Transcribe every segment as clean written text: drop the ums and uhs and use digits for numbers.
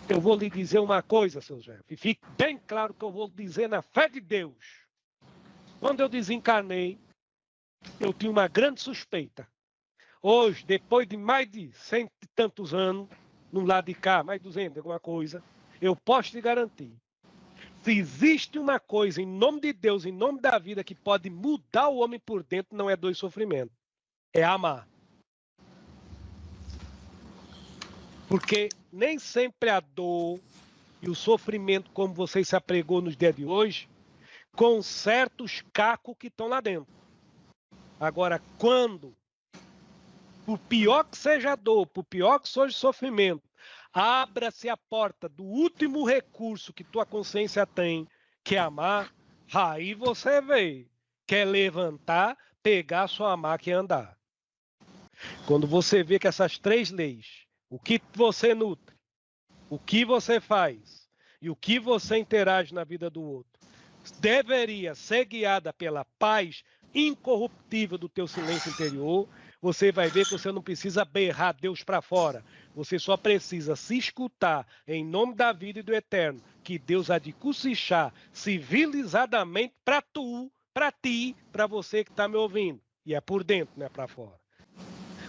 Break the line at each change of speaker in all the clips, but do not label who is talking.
Eu vou lhe dizer uma coisa, seu Jeff, e fique bem claro que eu vou lhe dizer na fé de Deus. Quando eu desencarnei, eu tinha uma grande suspeita. Hoje, depois de mais de 100 e tantos anos, no lado de cá, mais de 200, alguma coisa, eu posso te garantir. Se existe uma coisa, em nome de Deus, em nome da vida, que pode mudar o homem por dentro, não é dor e sofrimento. É amar. Porque nem sempre a dor e o sofrimento, como você se apregou nos dias de hoje, conserta os cacos que estão lá dentro. Agora, quando, por pior que seja a dor, por pior que seja o sofrimento, abra-se a porta do último recurso que tua consciência tem, que é amar, aí você vê, quer levantar, pegar sua maca e andar. Quando você vê que essas três leis, o que você nutre, o que você faz e o que você interage na vida do outro, deveria ser guiada pela paz incorruptível do teu silêncio interior, você vai ver que você não precisa berrar Deus para fora. Você só precisa se escutar em nome da vida e do eterno, que Deus há de cochichar civilizadamente para tu, para ti, para você que está me ouvindo. E é por dentro, não é para fora.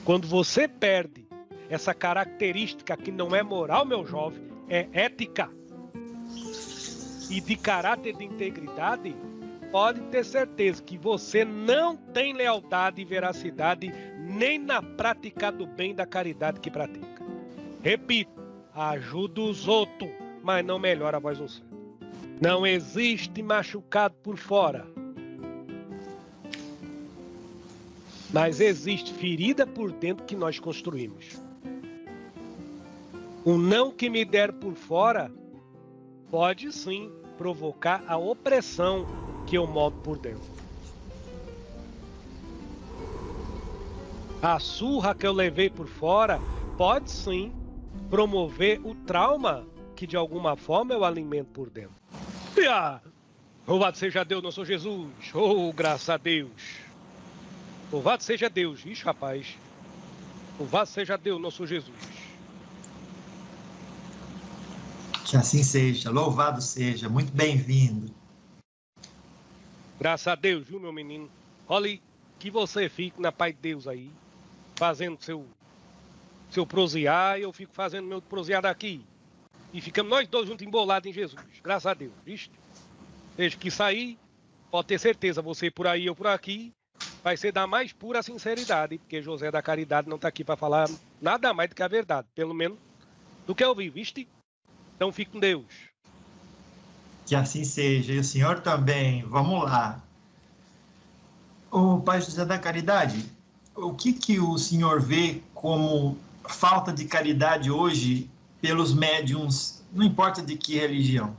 Quando você perde essa característica que não é moral, meu jovem, é ética e de caráter de integridade, pode ter certeza que você não tem lealdade e veracidade nem na prática do bem da caridade que pratica. Repito, ajuda os outros, mas não melhora a voz do céu. Não existe machucado por fora, mas existe ferida por dentro que nós construímos. O não que me der por fora pode sim provocar a opressão que eu moldo por dentro. A surra que eu levei por fora pode sim promover o trauma que de alguma forma eu alimento por dentro. Louvado seja Deus, nosso Jesus. Oh, graças a Deus. Louvado seja Deus. Ixi, rapaz. Louvado seja Deus, nosso Jesus.
Que assim seja. Louvado seja. Muito bem-vindo.
Graças a Deus, viu, meu menino? Olha, que você fique na paz de Deus aí, fazendo seu prosear, e eu fico fazendo meu prosear daqui. E ficamos nós dois juntos embolados em Jesus. Graças a Deus, viste? Desde que sair, pode ter certeza, você por aí, eu por aqui, vai ser da mais pura sinceridade, porque José da Caridade não está aqui para falar nada mais do que a verdade, pelo menos do que eu vi, viste? Então fique com Deus.
Que assim seja. E o senhor também. Vamos lá. O Pai José da Caridade, o que o senhor vê como falta de caridade hoje pelos médiuns, não importa de que religião?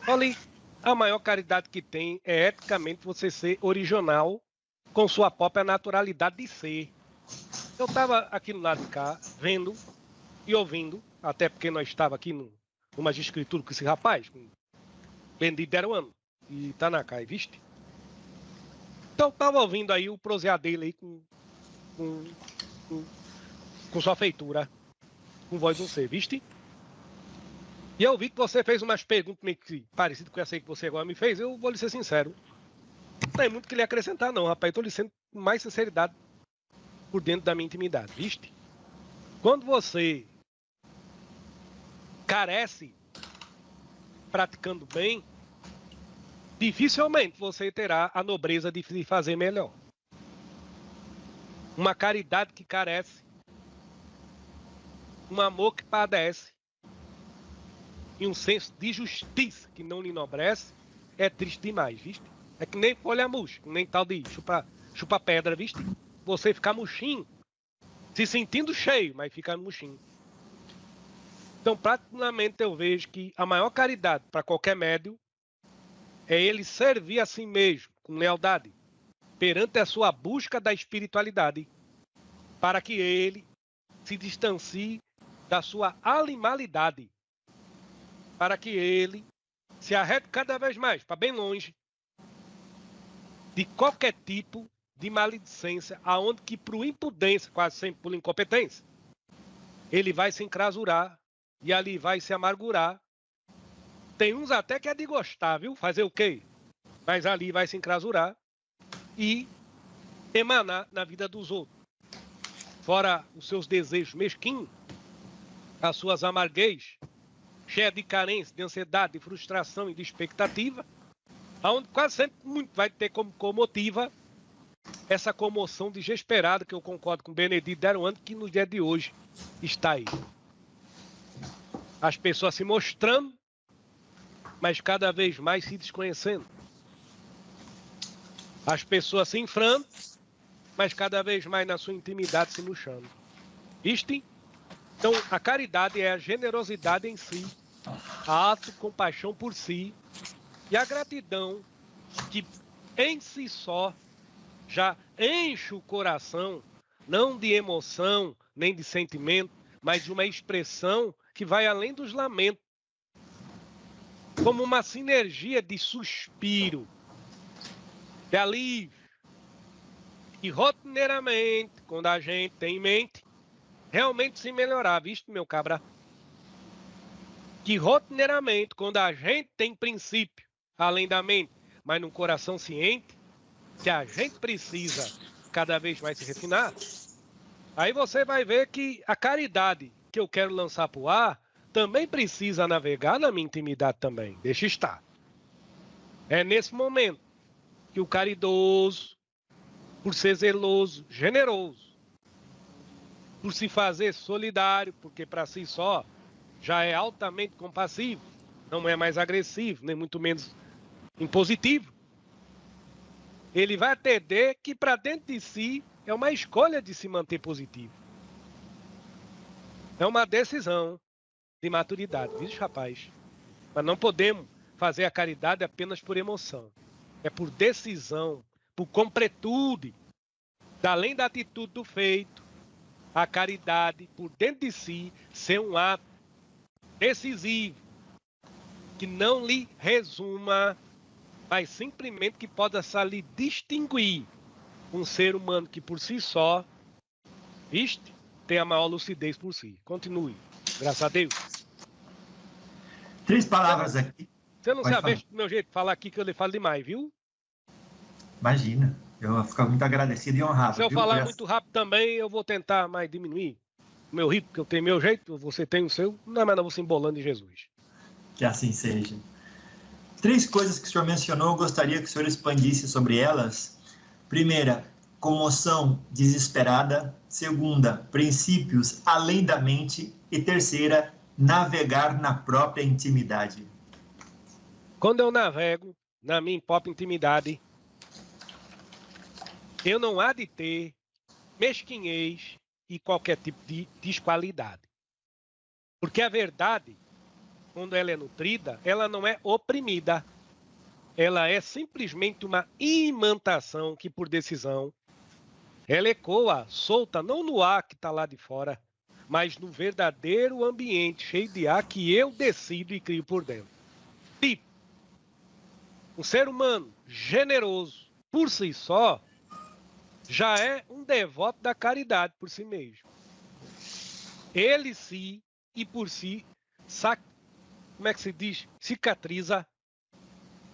Olha, a maior caridade que tem é eticamente você ser original com sua própria naturalidade de ser. Eu estava aqui no lado de cá, vendo e ouvindo, até porque nós estávamos aqui numa escritura com esse rapaz, com Bendito Deruano, e tá na CAI, viste? Então eu estava ouvindo aí o prosear dele aí com sua feitura, com voz do ser, viste? E eu vi que você fez umas perguntas meio que parecidas com essa aí que você agora me fez. Eu vou lhe ser sincero. Não tem muito que lhe acrescentar, não, rapaz. Estou lhe sendo com mais sinceridade por dentro da minha intimidade, viste? Quando você carece praticando bem, dificilmente você terá a nobreza de fazer melhor. Uma caridade que carece, um amor que padece, e um senso de justiça que não lhe enobrece, é triste demais, viste? É que nem folha murcha, nem tal de chupa pedra, viste? Você ficar murchinho, se sentindo cheio, mas fica murchinho. Então, praticamente eu vejo que a maior caridade para qualquer médium é ele servir a si mesmo com lealdade perante a sua busca da espiritualidade, para que ele se distancie da sua animalidade, para que ele se arrete cada vez mais para bem longe de qualquer tipo de maledicência, aonde que por impudência, quase sempre por incompetência, ele vai se encrasurar e ali vai se amargurar. Tem uns até que é de gostar, viu? Fazer o quê? Mas ali vai se encrasurar e emanar na vida dos outros. Fora os seus desejos mesquinhos, as suas amarguez, cheia de carência, de ansiedade, de frustração e de expectativa, onde quase sempre muito vai ter como comotiva essa comoção desesperada, que eu concordo com o Benedito Deruano, que no dia de hoje está aí. As pessoas se mostrando, mas cada vez mais se desconhecendo. As pessoas se infrando, mas cada vez mais na sua intimidade se murchando. Viste? Então, a caridade é a generosidade em si, a autocompaixão por si e a gratidão que em si só já enche o coração, não de emoção, nem de sentimento, mas de uma expressão que vai além dos lamentos, como uma sinergia de suspiro, de alívio. E rotineiramente, quando a gente tem em mente realmente se melhorar, visto, meu cabra? Que rotineiramente, quando a gente tem princípio, além da mente, mas no coração ciente, que a gente precisa cada vez mais se refinar, aí você vai ver que a caridade que eu quero lançar para o ar também precisa navegar na minha intimidade também. Deixa estar. É nesse momento que o caridoso, por ser zeloso, generoso, por se fazer solidário, porque para si só já é altamente compassivo, não é mais agressivo, nem muito menos impositivo, ele vai entender que para dentro de si é uma escolha de se manter positivo. É uma decisão de maturidade, viu, rapaz? Mas não podemos fazer a caridade apenas por emoção. É por decisão, por completude. Além da atitude do feito, a caridade, por dentro de si, ser um ato decisivo, que não lhe resuma, mas simplesmente que possa lhe distinguir um ser humano que por si só, viste, tem a maior lucidez por si. Continue. Graças a Deus.
3 palavras aqui.
Você não sabe do meu jeito de falar aqui, que eu lhe falo demais, viu?
Imagina. Eu vou ficar muito agradecido e honrado.
Se eu falar muito rápido também, eu vou tentar mais diminuir o meu ritmo, porque eu tenho meu jeito, você tem o seu. Não, mas não vou se embolando de Jesus.
Que assim seja. 3 coisas que o senhor mencionou, eu gostaria que o senhor expandisse sobre elas. Primeira, comoção desesperada. Segunda, princípios além da mente. E terceira, navegar na própria intimidade.
Quando eu navego na minha própria intimidade, eu não há de ter mesquinhez e qualquer tipo de desqualidade. Porque a verdade, quando ela é nutrida, ela não é oprimida. Ela é simplesmente uma imantação que, por decisão, ela ecoa, solta, não no ar que está lá de fora, mas no verdadeiro ambiente cheio de ar que eu decido e crio por dentro. Tipo, um ser humano generoso, por si só, já é um devoto da caridade por si mesmo. Ele si e por si, como é que se diz? Cicatriza,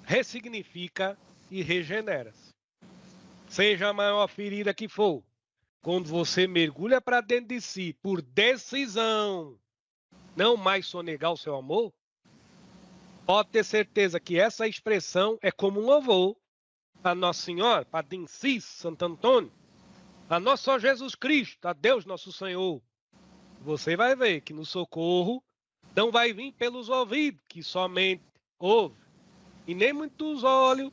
ressignifica e regenera-se. Seja a maior ferida que for, quando você mergulha para dentro de si por decisão, não mais sonegar o seu amor, pode ter certeza que essa expressão é como um louvor a Nossa Senhora, Padre Incis, Santo Antônio, a nosso Senhor Jesus Cristo, a Deus nosso Senhor. Você vai ver que no socorro não vai vir pelos ouvidos, que somente ouve, e nem muitos olhos,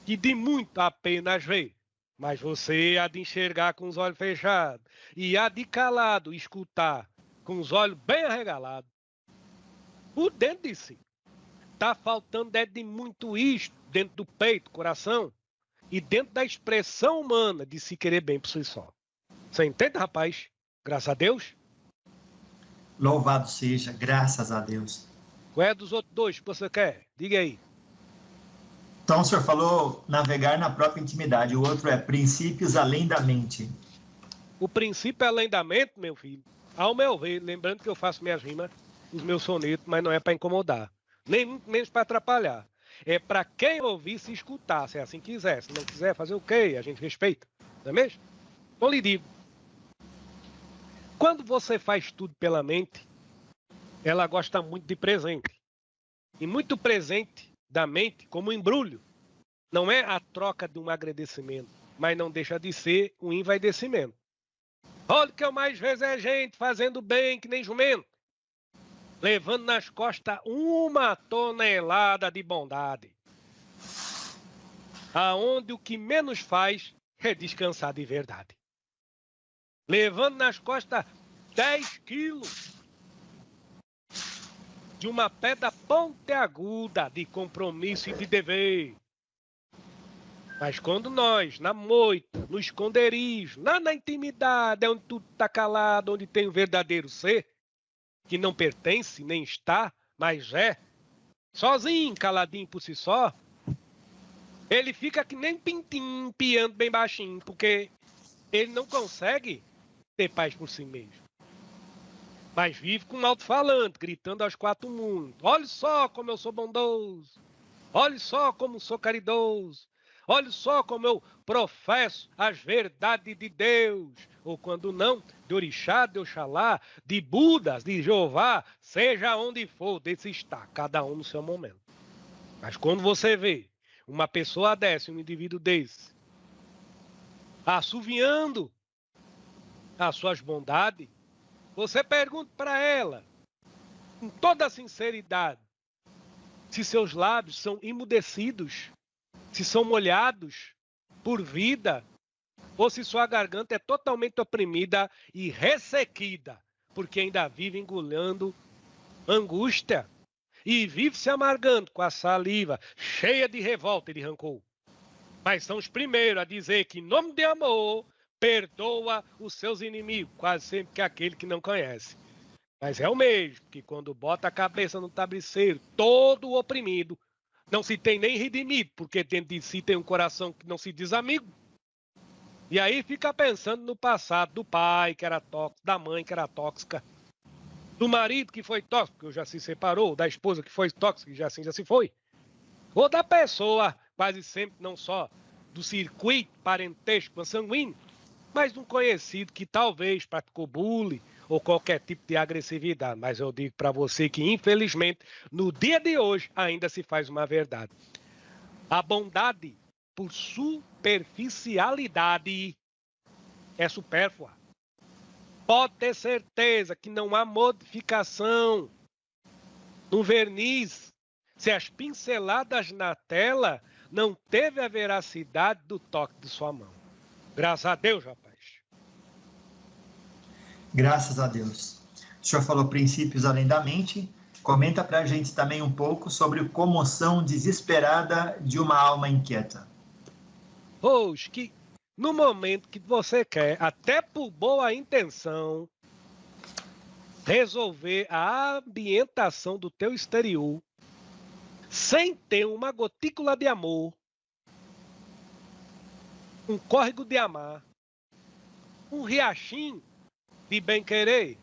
que de muito apenas vê. Mas você há de enxergar com os olhos fechados, e há de calado escutar com os olhos bem arregalados. Por dentro de si. Está faltando de muito isto dentro do peito, coração, e dentro da expressão humana de se querer bem por si só. Você entende, rapaz? Graças a Deus.
Louvado seja, graças a Deus.
Qual é dos outros 2 que você quer? Diga aí.
Então, o senhor falou navegar na própria intimidade. O outro é princípios além da mente.
O princípio além da mente, meu filho, ao meu ver, lembrando que eu faço minhas rimas, os meus sonetos, mas não é para incomodar, nem muito menos para atrapalhar. É para quem ouvir se escutar, se assim quiser. Se não quiser, fazer o quê? A gente respeita, não é mesmo? Então lhe digo, quando você faz tudo pela mente, ela gosta muito de presente. E muito presente da mente, como embrulho, não é a troca de um agradecimento, mas não deixa de ser um envaidecimento. Olha o que eu mais vejo é gente fazendo bem que nem jumento, levando nas costas 1 tonelada de bondade, aonde o que menos faz é descansar de verdade. Levando nas costas 10 quilos de uma pedra pontiaguda de compromisso e de dever. Mas quando nós, na moita, no esconderijo, na intimidade, onde tudo está calado, onde tem o verdadeiro ser, que não pertence, nem está, mas é, sozinho, caladinho por si só, ele fica que nem pintinho, piando bem baixinho, porque ele não consegue ter paz por si mesmo. Mas vive com um alto-falante, gritando aos 4 mundos. Olha só como eu sou bondoso. Olha só como sou caridoso. Olha só como eu professo as verdades de Deus. Ou quando não, de Orixá, de Oxalá, de Budas, de Jeová, seja onde for, desse está, cada um no seu momento. Mas quando você vê uma pessoa dessa, um indivíduo desse, assoviando as suas bondades, você pergunta para ela, com toda a sinceridade, se seus lábios são emudecidos, se são molhados por vida, ou se sua garganta é totalmente oprimida e ressequida, porque ainda vive engolhando angústia e vive se amargando com a saliva cheia de revolta e de rancor. Mas são os primeiros a dizer que, em nome de amor, perdoa os seus inimigos, quase sempre que aquele que não conhece. Mas é o mesmo que quando bota a cabeça no travesseiro, todo oprimido, não se tem nem redimido, porque dentro de si tem um coração que não se diz amigo. E aí fica pensando no passado do pai que era tóxico, da mãe que era tóxica, do marido que foi tóxico, que já se separou, da esposa que foi tóxica, que já se foi. Ou da pessoa, quase sempre, não só do circuito parentesco sanguíneo, mas de um conhecido que talvez praticou bullying ou qualquer tipo de agressividade. Mas eu digo para você que, infelizmente, no dia de hoje ainda se faz uma verdade. A bondade, por superficialidade, é supérflua. Pode ter certeza que não há modificação no verniz se as pinceladas na tela não teve a veracidade do toque de sua mão. Graças a Deus, rapaz.
Graças a Deus. O senhor falou princípios além da mente. Comenta para a gente também um pouco sobre comoção desesperada de uma alma inquieta.
Hoje, que no momento que você quer, até por boa intenção, resolver a ambientação do teu exterior, sem ter uma gotícula de amor, um córrego de amar, um riachinho de bem-querer,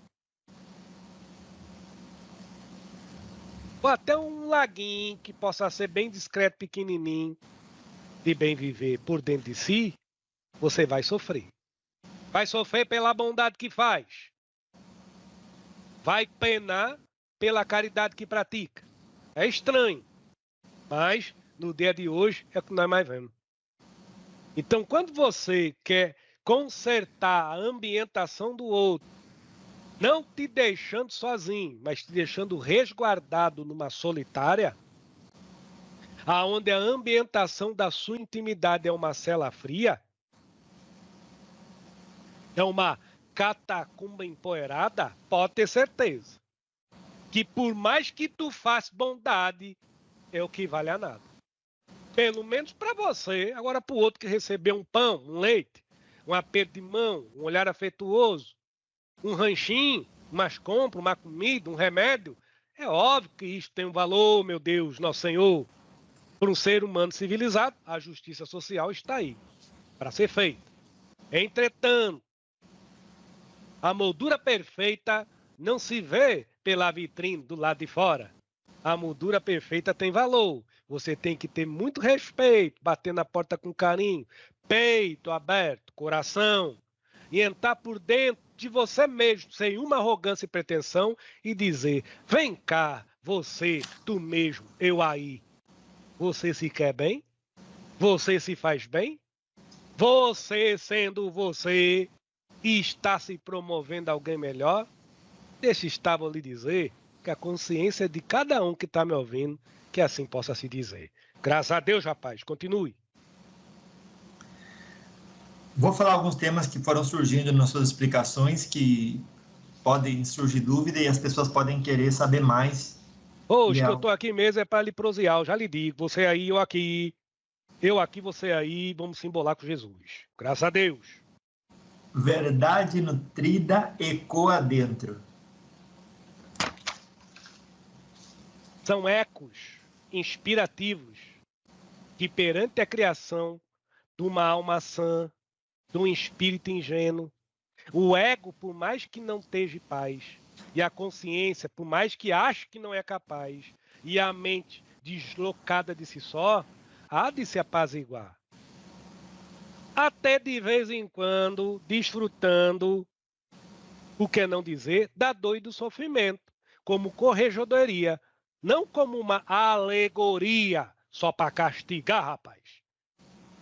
ou até um laguinho que possa ser bem discreto, pequenininho, de bem viver por dentro de si, você vai sofrer. Vai sofrer pela bondade que faz. Vai penar pela caridade que pratica. É estranho, mas no dia de hoje é o que nós mais vemos. Então, quando você quer consertar a ambientação do outro, não te deixando sozinho, mas te deixando resguardado numa solitária, aonde a ambientação da sua intimidade é uma cela fria, é uma catacumba empoeirada, pode ter certeza que por mais que tu faça bondade, é o que vale a nada. Pelo menos para você, agora para o outro que recebeu um pão, um leite, um aperto de mão, um olhar afetuoso, um ranchinho, umas compras, uma comida, um remédio, é óbvio que isso tem um valor, meu Deus, nosso Senhor. Para um ser humano civilizado, a justiça social está aí, para ser feita. Entretanto, a moldura perfeita não se vê pela vitrine do lado de fora. A moldura perfeita tem valor. Você tem que ter muito respeito, bater na porta com carinho, peito aberto, coração, e entrar por dentro de você mesmo, sem uma arrogância e pretensão, e dizer: vem cá, você, tu mesmo, eu aí. Você se quer bem? Você se faz bem? Você sendo você e está se promovendo alguém melhor? Deixa estar, vou lhe dizer, que a consciência é de cada um que está me ouvindo, que assim possa se dizer. Graças a Deus, rapaz, continue.
Vou falar alguns temas que foram surgindo nas suas explicações, que podem surgir dúvida e as pessoas podem querer saber mais.
Hoje que eu estou aqui mesmo é para lhe prosear, eu já lhe digo, você aí, eu aqui, você aí, vamos se embolar com Jesus. Graças a Deus.
Verdade nutrida ecoa dentro.
São ecos inspirativos que perante a criação de uma alma sã, de um espírito ingênuo, o ego, por mais que não esteja paz, e a consciência, por mais que ache que não é capaz, e a mente deslocada de si só, há de se apaziguar. Até de vez em quando, desfrutando, o que não dizer, da dor e do sofrimento, como corregedoria, não como uma alegoria só para castigar, rapaz,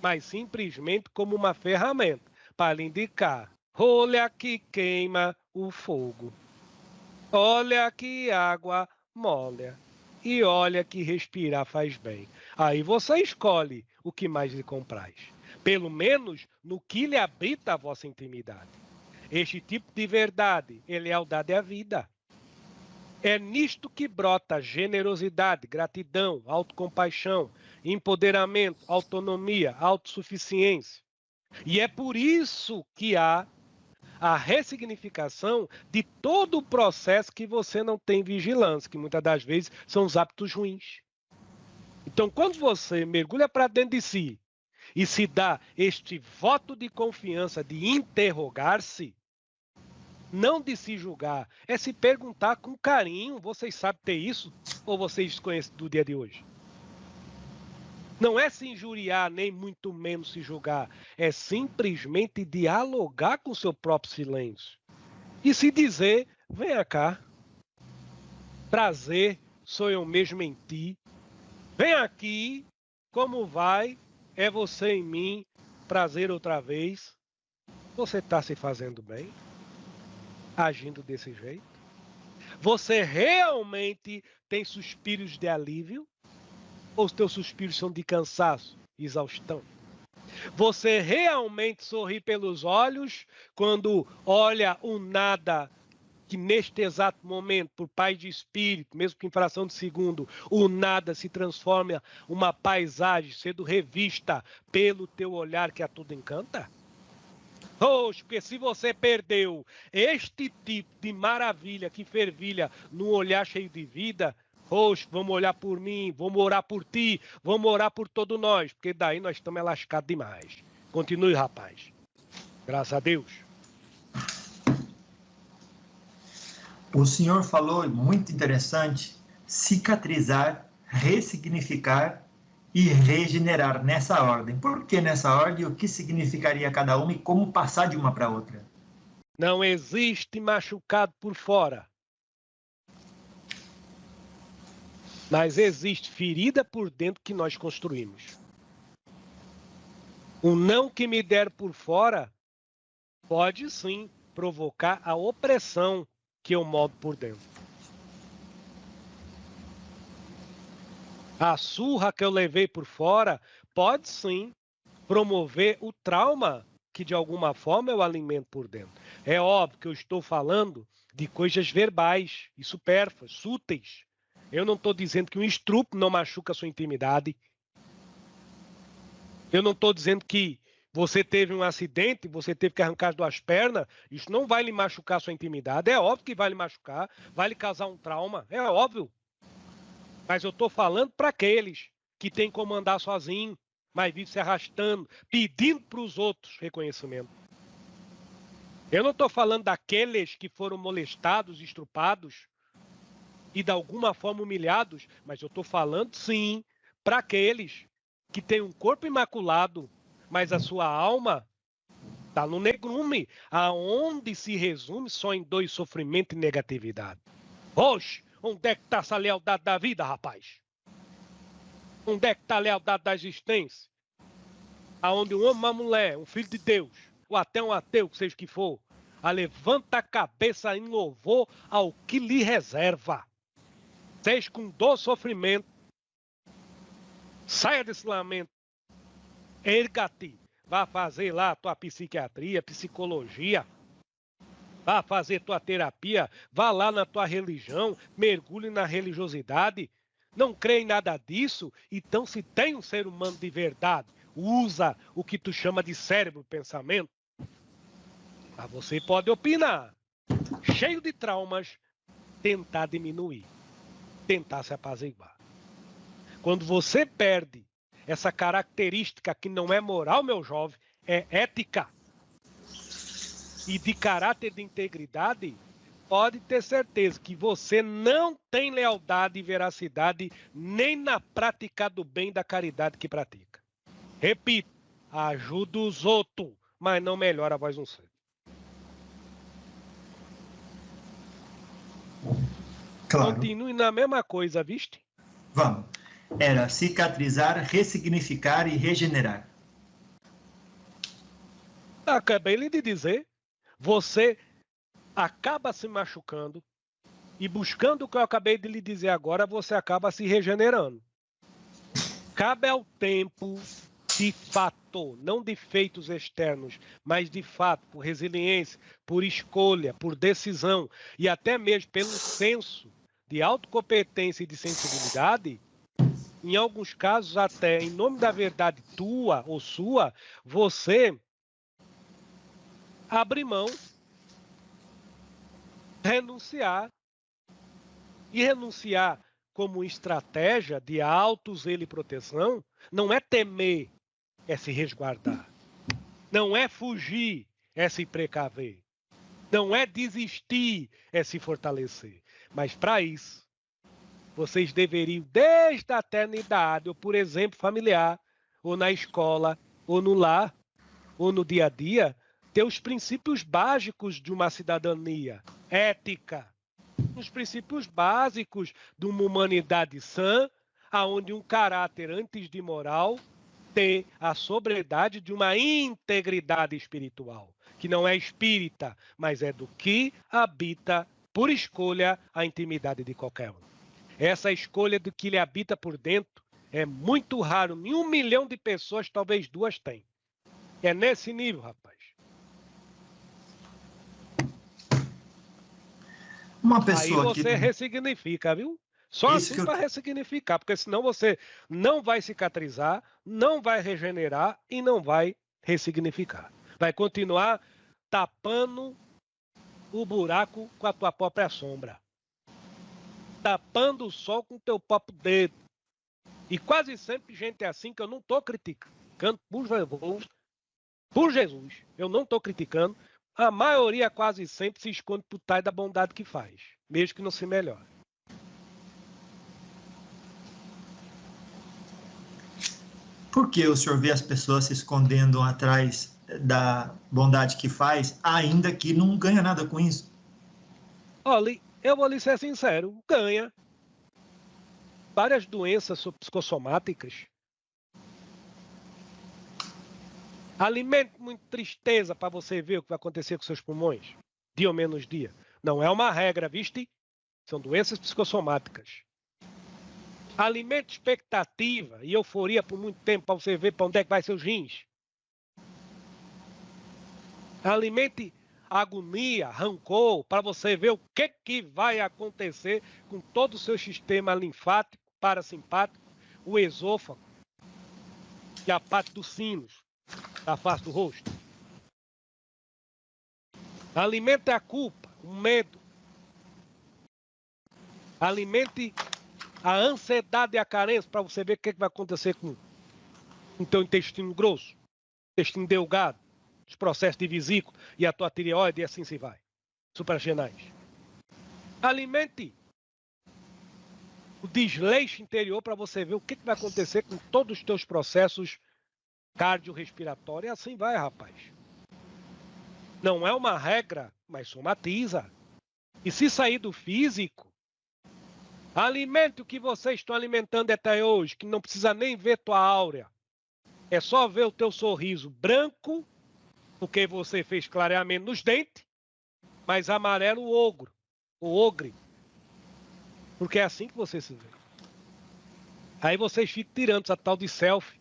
mas simplesmente como uma ferramenta para lhe indicar: olha que queima o fogo, olha que água molha, e olha que respirar faz bem. Aí você escolhe o que mais lhe compraz, pelo menos no que lhe habita a vossa intimidade. Este tipo de verdade é lealdade à vida. É nisto que brota generosidade, gratidão, autocompaixão, empoderamento, autonomia, autossuficiência. E é por isso que há a ressignificação de todo o processo que você não tem vigilância, que muitas das vezes são os hábitos ruins. Então, quando você mergulha para dentro de si e se dá este voto de confiança de interrogar-se, não de se julgar, é se perguntar com carinho: vocês sabem ter isso? Ou vocês conhecem do dia de hoje? Não é se injuriar, nem muito menos se julgar. É simplesmente dialogar com o seu próprio silêncio. E se dizer: venha cá, prazer, sou eu mesmo em ti. Vem aqui, como vai? É você em mim, prazer outra vez. Você está se fazendo bem? Agindo desse jeito? Você realmente tem suspiros de alívio? Ou os teus suspiros são de cansaço, exaustão? Você realmente sorri pelos olhos quando olha o nada que neste exato momento, por paz de espírito, mesmo que em fração de segundo, o nada se transforma em uma paisagem sendo revista pelo teu olhar que a tudo encanta? Oxe, porque se você perdeu este tipo de maravilha que fervilha no olhar cheio de vida, oxe, vamos olhar por mim, vamos orar por ti, vamos orar por todos nós, porque daí nós estamos lascados demais. Continue, rapaz. Graças a Deus.
O senhor falou, muito interessante, cicatrizar, ressignificar e regenerar nessa ordem. Por que nessa ordem? O que significaria cada uma e como passar de uma para outra?
Não existe machucado por fora, mas existe ferida por dentro que nós construímos. O não que me der por fora pode sim provocar a opressão que eu moldo por dentro. A surra que eu levei por fora pode sim promover o trauma que de alguma forma eu alimento por dentro. É óbvio que eu estou falando de coisas verbais e supérfluas, súteis. Eu não estou dizendo que um estrupo não machuca a sua intimidade. Eu não estou dizendo que você teve um acidente, você teve que arrancar as 2 pernas, isso não vai lhe machucar a sua intimidade. É óbvio que vai lhe machucar, vai lhe causar um trauma, é óbvio. Mas eu estou falando para aqueles que têm como andar sozinho, mas vivem se arrastando, pedindo para os outros reconhecimento. Eu não estou falando daqueles que foram molestados, estrupados e de alguma forma humilhados, mas eu estou falando, sim, para aqueles que têm um corpo imaculado, mas a sua alma está no negrume, aonde se resume só em dois: sofrimento e negatividade. Oxe, onde é que está essa lealdade da vida, rapaz? Onde é que está a lealdade da existência? Aonde um homem, uma mulher, um filho de Deus, ou até um ateu, seja o que for, levanta a cabeça em louvor ao que lhe reserva. Seja com dor, sofrimento, saia desse lamento, erga-te, vá fazer lá a tua psiquiatria, psicologia, vá fazer tua terapia, vá lá na tua religião, mergulhe na religiosidade. Não crê em nada disso? Então, se tem um ser humano de verdade, usa o que tu chama de cérebro, pensamento. Mas você pode opinar, cheio de traumas, tentar diminuir, tentar se apaziguar. Quando você perde essa característica que não é moral, meu jovem, é ética e de caráter de integridade, pode ter certeza que você não tem lealdade e veracidade nem na prática do bem e da caridade que pratica. Repito, ajuda os outros, mas não melhora a voz um ser.
Claro.
Continue na mesma coisa, viste?
Vamos. Era cicatrizar, ressignificar e regenerar.
Acabei de dizer, você acaba se machucando e buscando o que eu acabei de lhe dizer agora, você acaba se regenerando. Cabe ao tempo, de fato, não de feitos externos, mas de fato, por resiliência, por escolha, por decisão e até mesmo pelo senso de autocompetência e de sensibilidade, em alguns casos até em nome da verdade tua ou sua, você abre mão, renunciar, e renunciar como estratégia de auto-zelo e proteção não é temer, é se resguardar. Não é fugir, é se precaver. Não é desistir, é se fortalecer. Mas para isso, vocês deveriam, desde a eternidade, ou por exemplo familiar, ou na escola, ou no lar, ou no dia a dia, ter os princípios básicos de uma cidadania ética, os princípios básicos de uma humanidade sã, aonde um caráter antes de moral tem a sobriedade de uma integridade espiritual, que não é espírita, mas é do que habita por escolha a intimidade de qualquer um. Essa escolha do que lhe habita por dentro é muito raro, em 1 milhão de pessoas, talvez 2 têm. É nesse nível, rapaz.
Uma pessoa
aí você
que...
ressignifica, viu? Só
Isso
assim
que eu...
para ressignificar, porque senão você não vai cicatrizar, não vai regenerar e não vai ressignificar. Vai continuar tapando o buraco com a tua própria sombra. Tapando o sol com o teu próprio dedo. E quase sempre gente é assim, que eu não estou criticando por Jesus. Eu não estou criticando. A maioria quase sempre se esconde por trás da bondade que faz, mesmo que não se melhore.
Por que o senhor vê as pessoas se escondendo atrás da bondade que faz, ainda que não ganha nada com isso?
Olha, eu vou lhe ser sincero, ganha. Várias doenças psicossomáticas. Alimente muito tristeza para você ver o que vai acontecer com seus pulmões, dia ou menos dia. Não é uma regra, viste? São doenças psicossomáticas. Alimente expectativa e euforia por muito tempo para você ver para onde é que vai seus rins. Alimente agonia, rancor, para você ver o que vai acontecer com todo o seu sistema linfático, parasimpático, o esôfago e a parte dos sinos da face do rosto. Alimente a culpa, o medo. Alimente a ansiedade e a carência para você ver o que vai acontecer com o teu intestino grosso, intestino delgado. os processos de vesícula e a tua tireoide, e assim se vai. Suprarrenais. Alimente o desleixo interior para você ver o que vai acontecer com todos os teus processos cardiorrespiratórios. E assim vai, rapaz. Não é uma regra, mas somatiza. E se sair do físico, alimente o que vocês estão alimentando até hoje, que não precisa nem ver tua áurea. É só ver o teu sorriso branco, porque você fez clareamento nos dentes, mas amarelo o ogre. Porque é assim que você se vê. Aí vocês ficam tirando essa tal de selfie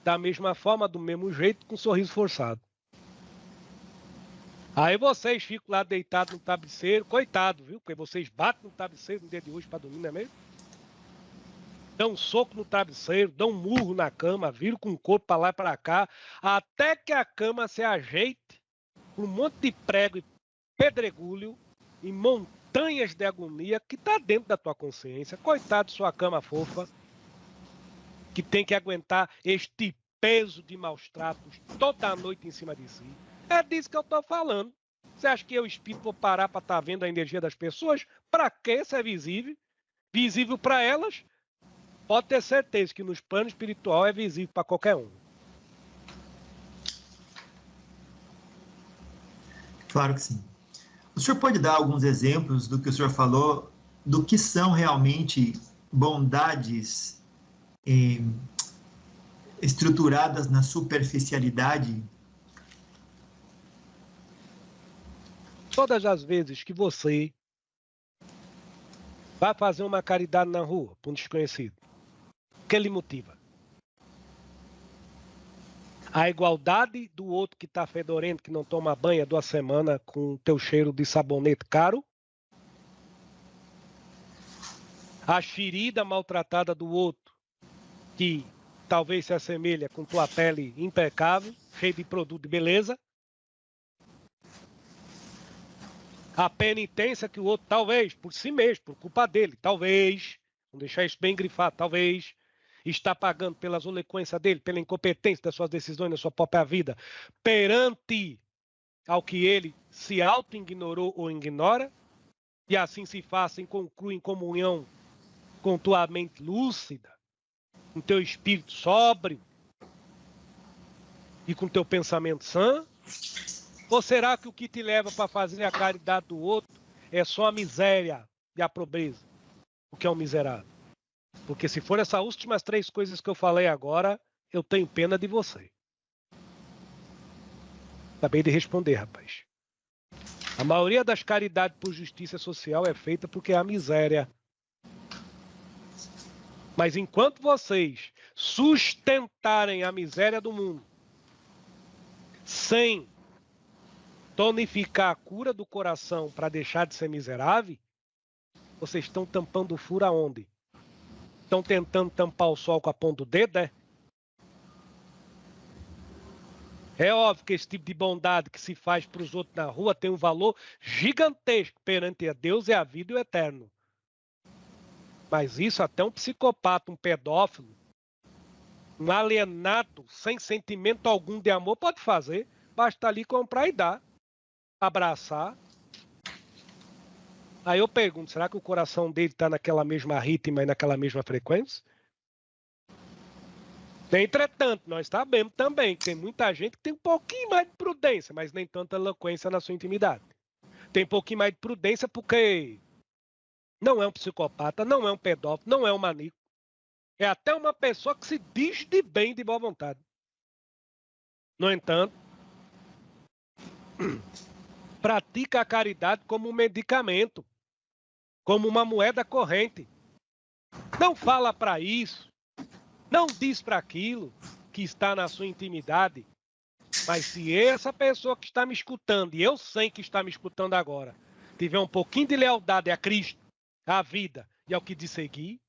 da mesma forma, do mesmo jeito, com um sorriso forçado. Aí vocês ficam lá deitados no travesseiro, coitado, viu? Porque vocês batem no travesseiro no dia de hoje para dormir, não é mesmo? Dão um soco no travesseiro, dão um murro na cama, viram com o corpo para lá e para cá, até que a cama se ajeite por um monte de prego e pedregulho e montanhas de agonia que está dentro da tua consciência. Coitado de sua cama fofa, que tem que aguentar este peso de maus tratos toda a noite em cima de si. É disso que eu estou falando. Você acha que eu, espírito, vou parar para estar vendo a energia das pessoas? Para quê? Isso é visível. Visível para elas. Pode ter certeza que nos planos espiritual é visível para qualquer um.
Claro que sim. O senhor pode dar alguns exemplos do que o senhor falou, do que são realmente bondades estruturadas na superficialidade?
Todas as vezes que você vai fazer uma caridade na rua para um desconhecido, o que lhe motiva? A igualdade do outro que está fedorento, que não toma banho há 2 semanas com o teu cheiro de sabonete caro? A ferida maltratada do outro, que talvez se assemelha com tua pele impecável, cheia de produto de beleza? A penitência que o outro, talvez, por si mesmo, por culpa dele, talvez, vamos deixar isso bem grifado, talvez, está pagando pelas olequências dele, pela incompetência das suas decisões na sua própria vida, perante ao que ele se auto-ignorou ou ignora, e assim se faça e conclua em comunhão com tua mente lúcida, com teu espírito sóbrio e com teu pensamento sã? Ou será que o que te leva para fazer a caridade do outro é só a miséria e a pobreza? O que é um miserável? Porque se for essas últimas 3 coisas que eu falei agora, eu tenho pena de você. Acabei de responder, rapaz. A maioria das caridades por justiça social é feita porque há miséria. Mas enquanto vocês sustentarem a miséria do mundo, sem tonificar a cura do coração para deixar de ser miserável, vocês estão tampando o furo aonde? Estão tentando tampar o sol com a ponta do dedo, é? É óbvio que esse tipo de bondade que se faz para os outros na rua tem um valor gigantesco perante a Deus e a vida e o eterno. Mas isso até um psicopata, um pedófilo, um alienado, sem sentimento algum de amor, pode fazer. Basta ali comprar e dar. Abraçar. Aí eu pergunto, será que o coração dele está naquela mesma ritmo e naquela mesma frequência? Entretanto, nós sabemos também que tem muita gente que tem um pouquinho mais de prudência, mas nem tanta eloquência na sua intimidade. Tem um pouquinho mais de prudência porque não é um psicopata, não é um pedófilo, não é um maníaco. É até uma pessoa que se diz de bem, de boa vontade. No entanto, pratica a caridade como um medicamento, como uma moeda corrente. Não fala para isso, não diz para aquilo que está na sua intimidade. Mas se essa pessoa que está me escutando, e eu sei que está me escutando agora, tiver um pouquinho de lealdade a Cristo, à vida e ao que de seguir,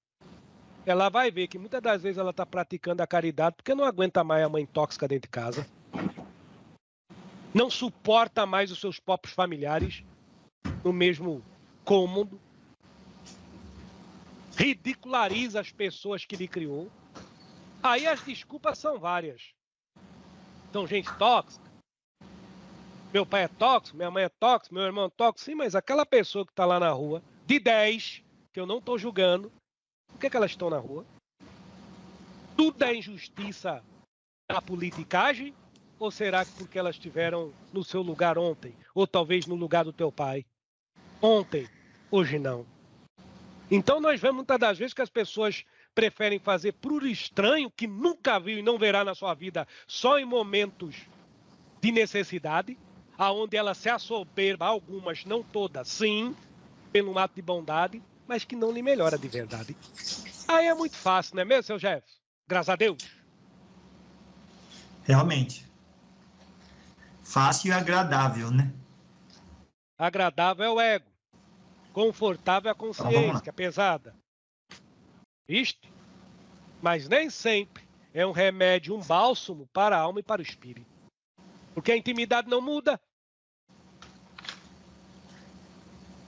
ela vai ver que muitas das vezes ela está praticando a caridade porque não aguenta mais a mãe tóxica dentro de casa. Não suporta mais os seus próprios familiares no mesmo cômodo. Ridiculariza as pessoas que lhe criou. Aí as desculpas são várias. São gente tóxica, Meu pai é tóxico, minha mãe é tóxica, meu irmão é tóxico. Sim, mas aquela pessoa que está lá na rua, de 10, que eu não estou julgando, por que elas estão na rua? Tudo é injustiça da politicagem? Ou será que porque elas estiveram no seu lugar ontem? Ou talvez no lugar do teu pai? Ontem, hoje não. Então nós vemos muitas das vezes que as pessoas preferem fazer por estranho, que nunca viu e não verá na sua vida, só em momentos de necessidade, aonde ela se assoberba, algumas, não todas, sim, pelo ato de bondade, mas que não lhe melhora de verdade. Aí é muito fácil, não é mesmo, seu Jefferson? Graças a Deus.
Realmente. Fácil e agradável, né?
Agradável é o ego. Confortável é a consciência, que é pesada. Viste? Mas nem sempre é um remédio, um bálsamo para a alma e para o espírito. Porque a intimidade não muda.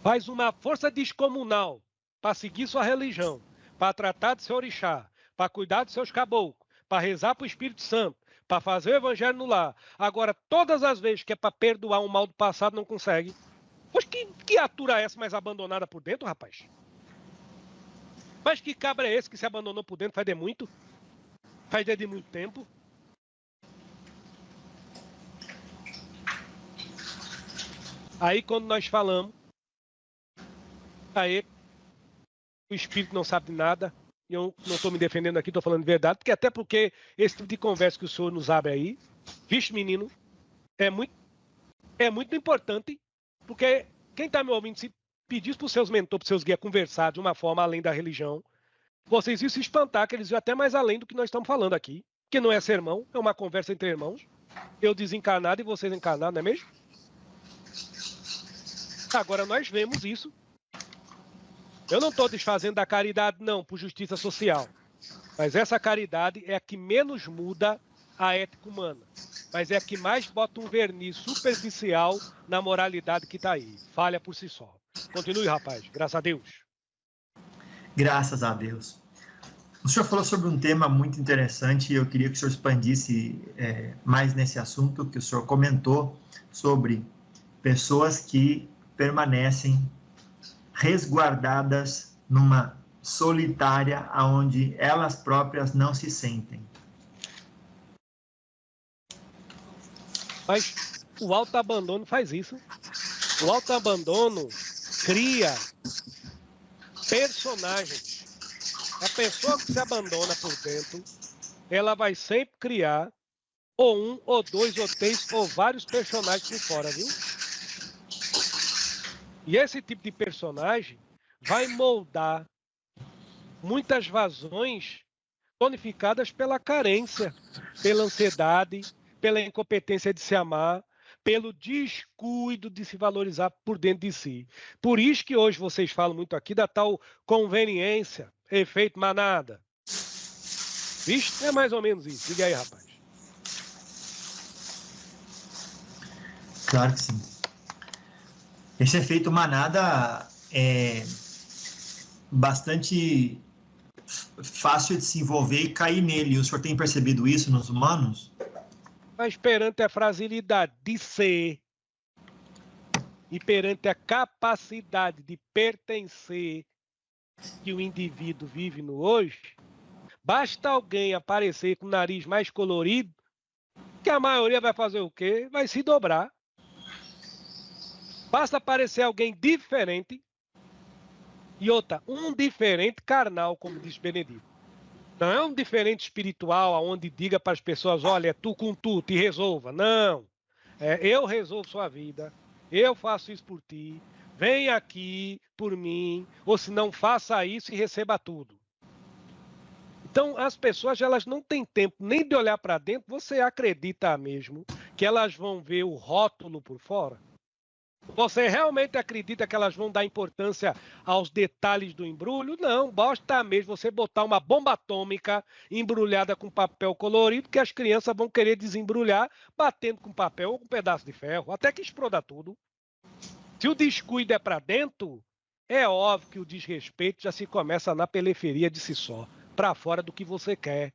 Faz uma força descomunal para seguir sua religião, para tratar de seu orixá, para cuidar dos seus caboclos, para rezar para o Espírito Santo, para fazer o evangelho no lar. Agora, todas as vezes que é para perdoar um mal do passado, não consegue. Pois que criatura é essa mais abandonada por dentro, rapaz? Mas que cabra é esse que se abandonou por dentro faz de muito? Faz de muito tempo? Aí quando nós falamos, aí o espírito não sabe de nada, e eu não estou me defendendo aqui, estou falando de verdade, porque até porque esse tipo de conversa que o senhor nos abre aí, vixe menino, é muito importante, porque quem está me ouvindo, se pedisse para os seus mentores, para os seus guias conversar de uma forma além da religião, vocês iam se espantar, que eles iam até mais além do que nós estamos falando aqui, que não é sermão, é uma conversa entre irmãos, eu desencarnado e vocês encarnados, não é mesmo? Agora nós vemos isso. Eu não estou desfazendo da caridade, não, por justiça social. Mas essa caridade é a que menos muda a ética humana. Mas é a que mais bota um verniz superficial na moralidade que está aí. Falha por si só. Continue, rapaz. Graças a Deus.
Graças a Deus. O senhor falou sobre um tema muito interessante e eu queria que o senhor expandisse mais nesse assunto que o senhor comentou sobre pessoas que permanecem resguardadas numa solitária onde elas próprias não se sentem.
Mas o autoabandono faz isso. O autoabandono cria personagens. A pessoa que se abandona por dentro, ela vai sempre criar ou um, ou dois, ou três, ou vários personagens por fora, viu? E esse tipo de personagem vai moldar muitas vazões tonificadas pela carência, pela ansiedade, pela incompetência de se amar, pelo descuido de se valorizar por dentro de si. Por isso que hoje vocês falam muito aqui da tal conveniência, efeito manada. Vixe, é mais ou menos isso. Diga aí, rapaz.
Claro que sim. Esse efeito manada é bastante fácil de se envolver e cair nele. O senhor tem percebido isso nos humanos?
Mas perante a fragilidade de ser e perante a capacidade de pertencer que o indivíduo vive no hoje, basta alguém aparecer com o nariz mais colorido, que a maioria vai fazer o quê? Vai se dobrar. Basta aparecer alguém diferente e outra, um diferente carnal, como diz Benedito. Não é um diferente espiritual, onde diga para as pessoas, olha, é tu com tu, te resolva. Não. Eu resolvo sua vida, eu faço isso por ti, vem aqui por mim, ou se não, faça isso e receba tudo. Então, as pessoas, elas não têm tempo nem de olhar para dentro. Você acredita mesmo que elas vão ver o rótulo por fora? Você realmente acredita que elas vão dar importância aos detalhes do embrulho? Não, basta mesmo você botar uma bomba atômica embrulhada com papel colorido que as crianças vão querer desembrulhar batendo com papel ou com um pedaço de ferro, até que exploda tudo. Se o descuido é para dentro, é óbvio que o desrespeito já se começa na periferia de si só, para fora do que você quer.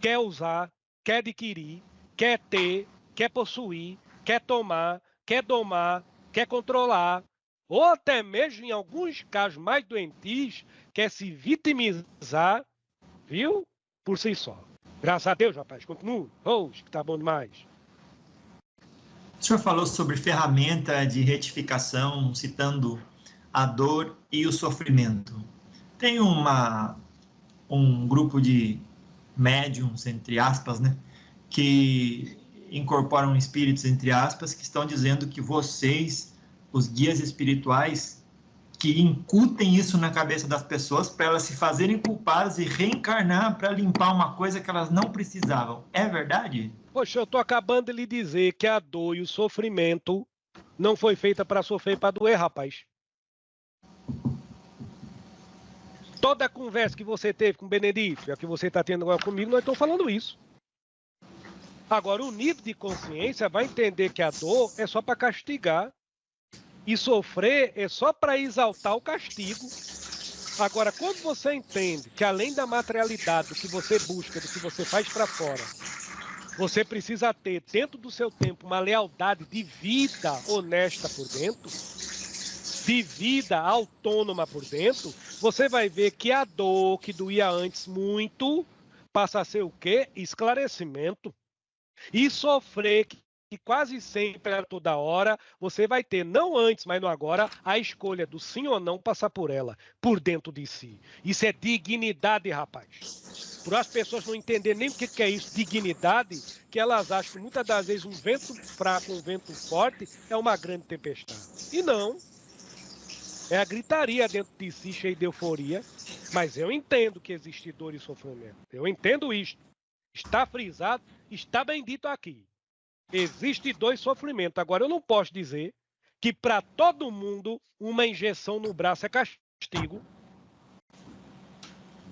Quer usar, quer adquirir, quer ter, quer possuir, quer tomar, quer domar, quer controlar, ou até mesmo, em alguns casos mais doentios, quer se vitimizar, viu? Por si só. Graças a Deus, rapaz. Continua. Que tá bom demais.
O senhor falou sobre ferramenta de retificação, citando a dor e o sofrimento. Tem um grupo de médiums, entre aspas, né, que incorporam espíritos, entre aspas, que estão dizendo que vocês, os guias espirituais, que incutem isso na cabeça das pessoas para elas se fazerem culpadas e reencarnar para limpar uma coisa que elas não precisavam. É verdade?
Poxa, eu tô acabando de lhe dizer que a dor e o sofrimento não foi feita para sofrer, para doer, rapaz. Toda a conversa que você teve com o Benedito, e a que você está tendo agora comigo, nós estamos falando isso. Agora, o nível de consciência vai entender que a dor é só para castigar e sofrer é só para exaltar o castigo. Agora, quando você entende que além da materialidade, do que você busca, do que você faz para fora, você precisa ter dentro do seu tempo uma lealdade de vida honesta por dentro, de vida autônoma por dentro, você vai ver que a dor que doía antes muito passa a ser o quê? Esclarecimento. E sofrer, que quase sempre, a toda hora, você vai ter, não antes, mas no agora, a escolha do sim ou não passar por ela, por dentro de si. Isso é dignidade, rapaz. Por as pessoas não entenderem nem o que é isso, dignidade, que elas acham que muitas das vezes um vento fraco, um vento forte, é uma grande tempestade. E não. É a gritaria dentro de si, cheia de euforia. Mas eu entendo que existe dor e sofrimento. Eu entendo isto. Está frisado, está bem dito aqui. Existe dor e sofrimento. Agora, eu não posso dizer que para todo mundo uma injeção no braço é castigo.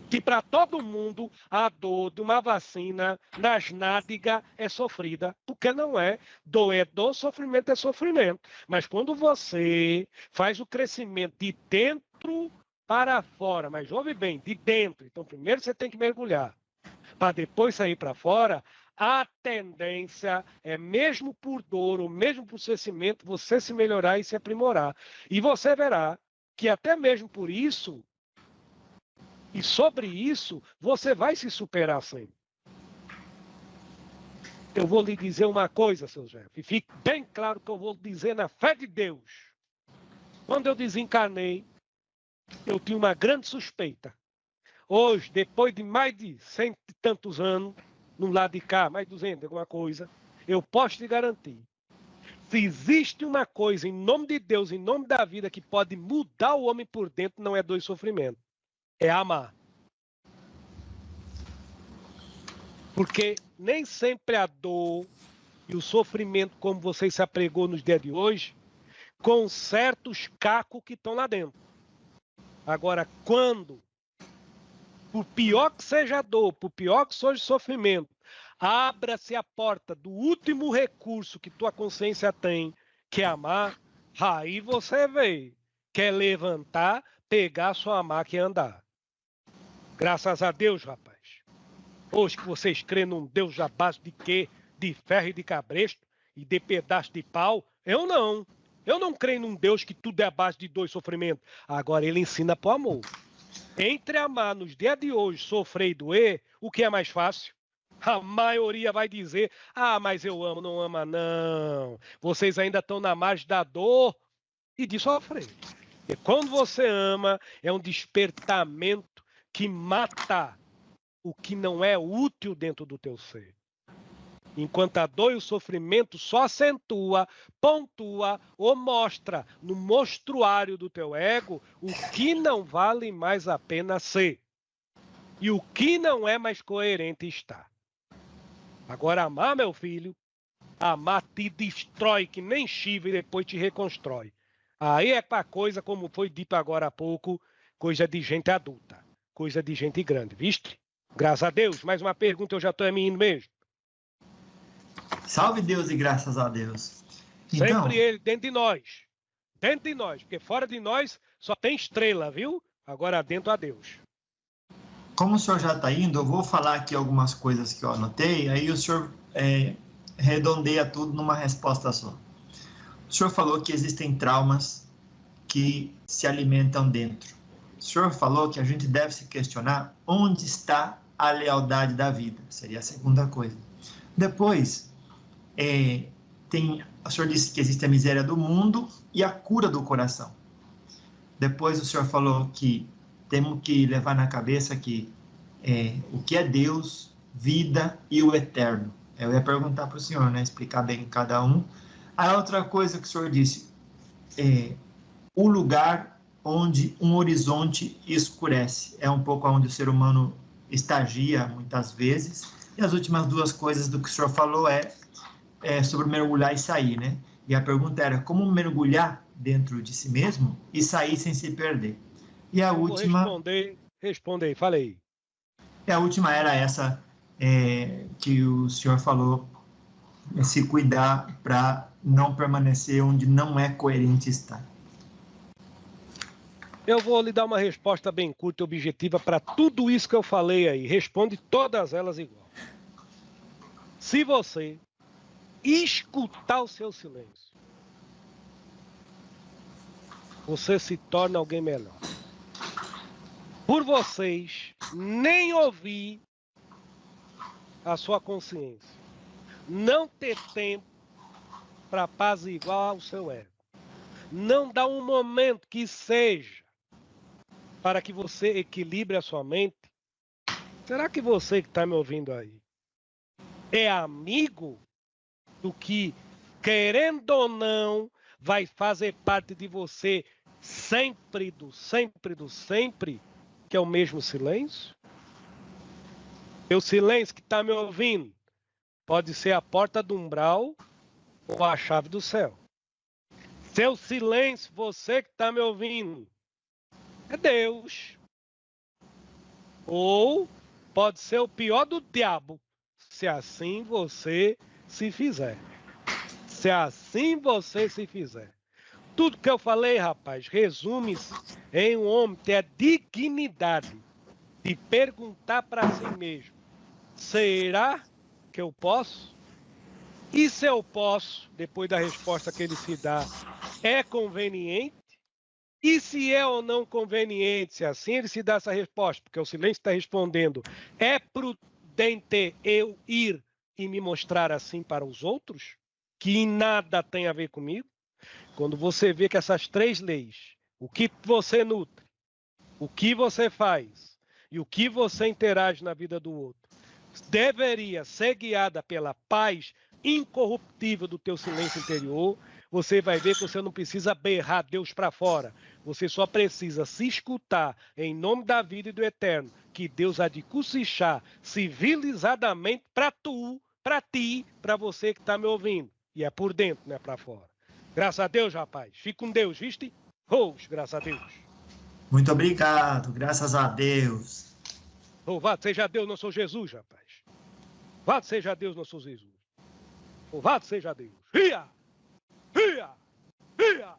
Que para todo mundo a dor de uma vacina nas nádegas é sofrida, porque não é. Dor é dor, sofrimento é sofrimento. Mas quando você faz o crescimento de dentro para fora, mas ouve bem, de dentro, então primeiro você tem que mergulhar, para depois sair para fora, a tendência é, mesmo por dor ou mesmo por crescimento, você se melhorar e se aprimorar. E você verá que até mesmo por isso, e sobre isso, você vai se superar sempre. Eu vou lhe dizer uma coisa, seu Zé, e fique bem claro que eu vou dizer na fé de Deus. Quando eu desencarnei, eu tinha uma grande suspeita. Hoje, depois de mais de 100 e tantos anos, no lado de cá, mais 200, alguma coisa, eu posso te garantir. Se existe uma coisa, em nome de Deus, em nome da vida, que pode mudar o homem por dentro, não é dor e sofrimento. É amar. Porque nem sempre a dor e o sofrimento, como você se apregou nos dias de hoje, conserta os cacos que estão lá dentro. Agora, quando, por pior que seja a dor, por pior que seja o sofrimento, abra-se a porta do último recurso que tua consciência tem, que é amar, aí você vê, quer levantar, pegar sua máquina e andar. Graças a Deus, rapaz. Hoje que vocês creem num Deus à base de quê? De ferro e de cabresto e de pedaço de pau? Eu não. Eu não creio num Deus que tudo é à base de dor e sofrimento. Agora ele ensina pro amor. Entre amar nos dias de hoje, sofrer e doer, o que é mais fácil? A maioria vai dizer, mas eu amo, não ama não. Vocês ainda estão na margem da dor e de sofrer. E quando você ama, é um despertamento que mata o que não é útil dentro do teu ser. Enquanto a dor e o sofrimento só acentua, pontua ou mostra no mostruário do teu ego o que não vale mais a pena ser. E o que não é mais coerente estar. Agora amar, meu filho, amar te destrói que nem chifre e depois te reconstrói. Aí é para coisa, como foi dito agora há pouco, coisa de gente adulta. Coisa de gente grande, viste? Graças a Deus. Mais uma pergunta, eu já estou indo mesmo.
Salve Deus e graças a Deus. Então,
sempre ele dentro de nós. Dentro de nós. Porque fora de nós só tem estrela, viu? Agora dentro a Deus.
Como o senhor já está indo, eu vou falar aqui algumas coisas que eu anotei. Aí o senhor redondeia tudo numa resposta só. O senhor falou que existem traumas que se alimentam dentro. O senhor falou que a gente deve se questionar onde está a lealdade da vida. Seria a segunda coisa. Depois, o senhor disse que existe a miséria do mundo e a cura do coração. Depois o senhor falou que temos que levar na cabeça que o que é Deus, vida e o eterno. Eu ia perguntar para o senhor, né, explicar bem cada um. A outra coisa que o senhor disse, o lugar onde um horizonte escurece. É um pouco onde o ser humano estagia muitas vezes. E as últimas duas coisas do que o senhor falou é sobre mergulhar e sair, né? E a pergunta era como mergulhar dentro de si mesmo e sair sem se perder. E a última...
Responder, falei.
E a última era essa que o senhor falou, se cuidar para não permanecer onde não é coerente estar.
Eu vou lhe dar uma resposta bem curta e objetiva para tudo isso que eu falei aí. Responde todas elas igual. Se você escutar o seu silêncio, você se torna alguém melhor. Por vocês nem ouvir a sua consciência, não ter tempo para apaziguar o seu ego, não dar um momento que seja para que você equilibre a sua mente. Será que você que está me ouvindo aí é amigo do que, querendo ou não, vai fazer parte de você sempre, que é o mesmo silêncio? O silêncio que está me ouvindo pode ser a porta do umbral ou a chave do céu. Seu silêncio, você que está me ouvindo, é Deus. Ou pode ser o pior do diabo, se assim você se fizer. Se assim você se fizer. Tudo que eu falei, rapaz, resume-se em um homem ter a dignidade de perguntar para si mesmo: será que eu posso? E se eu posso, depois da resposta que ele se dá, é conveniente? E se é ou não conveniente, se assim ele se dá essa resposta, porque o silêncio está respondendo, é prudente eu ir e me mostrar assim para os outros, que nada tem a ver comigo? Quando você vê que essas três leis, o que você nutre, o que você faz e o que você interage na vida do outro, deveria ser guiada pela paz incorruptível do teu silêncio interior, você vai ver que você não precisa berrar Deus para fora. Você só precisa se escutar em nome da vida e do eterno, que Deus há de cochichar civilizadamente para ti, para você que está me ouvindo. E é por dentro, não é para fora. Graças a Deus, rapaz. Fique com Deus, viste? Graças a Deus.
Muito obrigado, graças a Deus.
Louvado seja Deus, não sou Jesus, rapaz. Louvado seja Deus, não sou Jesus. Louvado seja Deus. Ria! Ria! Ria!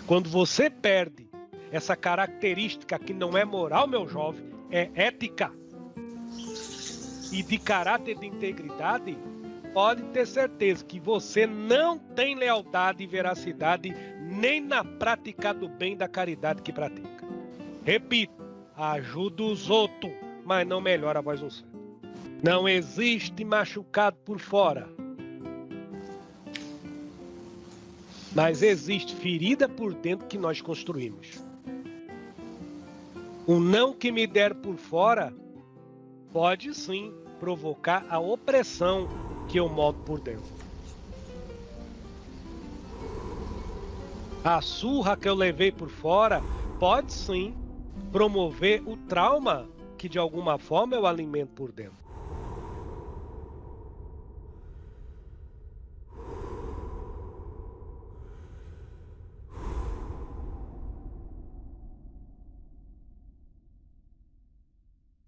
Quando você perde essa característica que não é moral, meu jovem, é ética e de caráter de integridade, pode ter certeza que você não tem lealdade e veracidade nem na prática do bem da caridade que pratica. Repito, ajuda os outros, mas não melhora a voz do céu. Não existe machucado por fora, mas existe ferida por dentro que nós construímos. O não que me der por fora pode sim provocar a opressão que eu moldo por dentro. A surra que eu levei por fora pode sim promover o trauma que de alguma forma eu alimento por dentro.